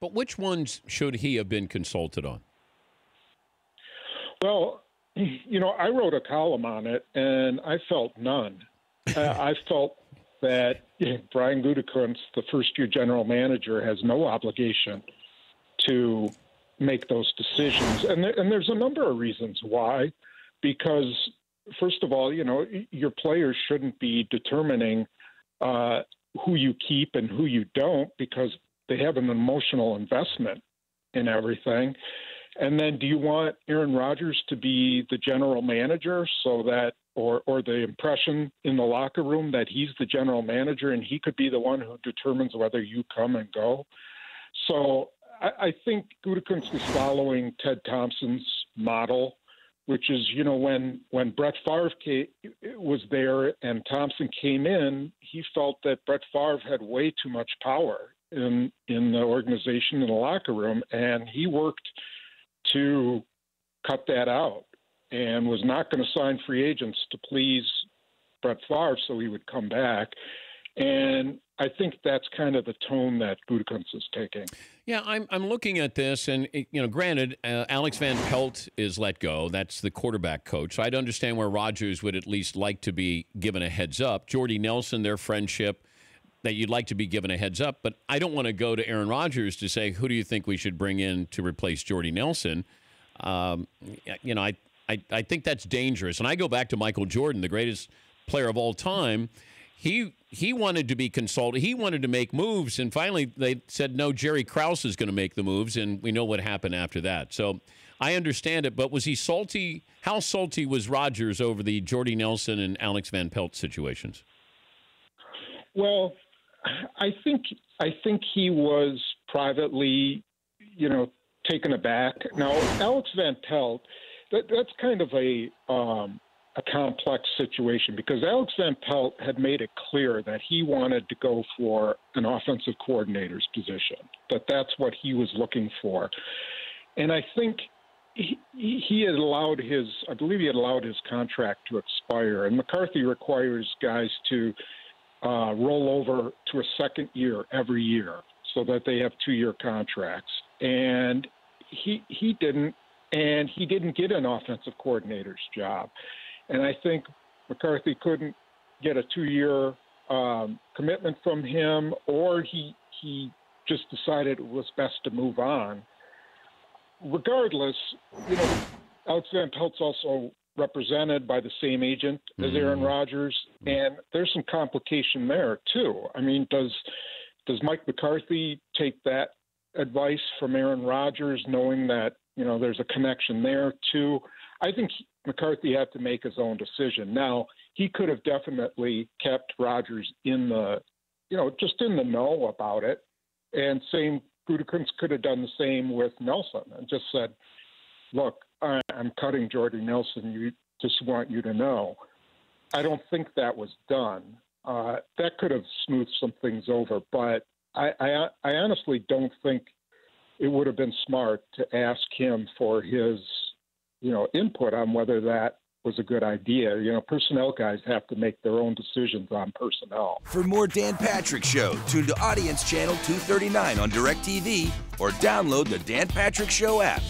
But which ones should he have been consulted on? Well, I wrote a column on it, and I felt none. I felt that Brian Gutekunst, the first-year general manager, has no obligation to make those decisions. And there's a number of reasons why. Because, first of all, your players shouldn't be determining who you keep and who you don't, because they have an emotional investment in everything. And then do you want Aaron Rodgers to be the general manager so that, or the impression in the locker room that he's the general manager and he could be the one who determines whether you come and go? So I think Gutekunst is following Ted Thompson's model, which is, when Brett Favre was there and Thompson came in, he felt that Brett Favre had way too much power in the organization, in the locker room, and he worked to cut that out and was not going to sign free agents to please Brett Favre so he would come back. And I think that's kind of the tone that Gutekunst is taking. Yeah, I'm looking at this, and granted, Alex Van Pelt is let go. That's the quarterback coach. So I'd understand where Rodgers would at least like to be given a heads up. Jordy Nelson, their friendship, that you'd like to be given a heads up. But I don't want to go to Aaron Rodgers to say, who do you think we should bring in to replace Jordy Nelson? I think that's dangerous. And I go back to Michael Jordan, the greatest player of all time. He wanted to be consulted. He wanted to make moves, and finally they said, no, Jerry Krause is going to make the moves, and we know what happened after that. So I understand it, but was he salty? How salty was Rodgers over the Jordy Nelson and Alex Van Pelt situations? Well, I think he was privately, taken aback. Now, Alex Van Pelt, that's kind of a complex situation, because Alex Van Pelt had made it clear that he wanted to go for an offensive coordinator's position, that's what he was looking for. And I think he had allowed I believe he had allowed his contract to expire, and McCarthy requires guys to roll over to a second year every year so that they have 2-year contracts. And he didn't get an offensive coordinator's job. And I think McCarthy couldn't get a 2-year commitment from him, or he just decided it was best to move on. Regardless, Alex Van Pelt's also represented by the same agent as Aaron Rodgers, and there's some complication there too. I mean, does Mike McCarthy take that advice from Aaron Rodgers, knowing that there's a connection there too? I think McCarthy had to make his own decision. Now, he could have definitely kept Rodgers in the, just in the know about it, and Gutekunst could have done the same with Nelson and just said, look, I'm cutting Jordy Nelson. You just want you to know. I don't think that was done. That could have smoothed some things over, but I honestly don't think it would have been smart to ask him for his, input on whether that was a good idea. Personnel guys have to make their own decisions on personnel. For more Dan Patrick Show, tune to Audience Channel 239 on DirecTV or download the Dan Patrick Show app.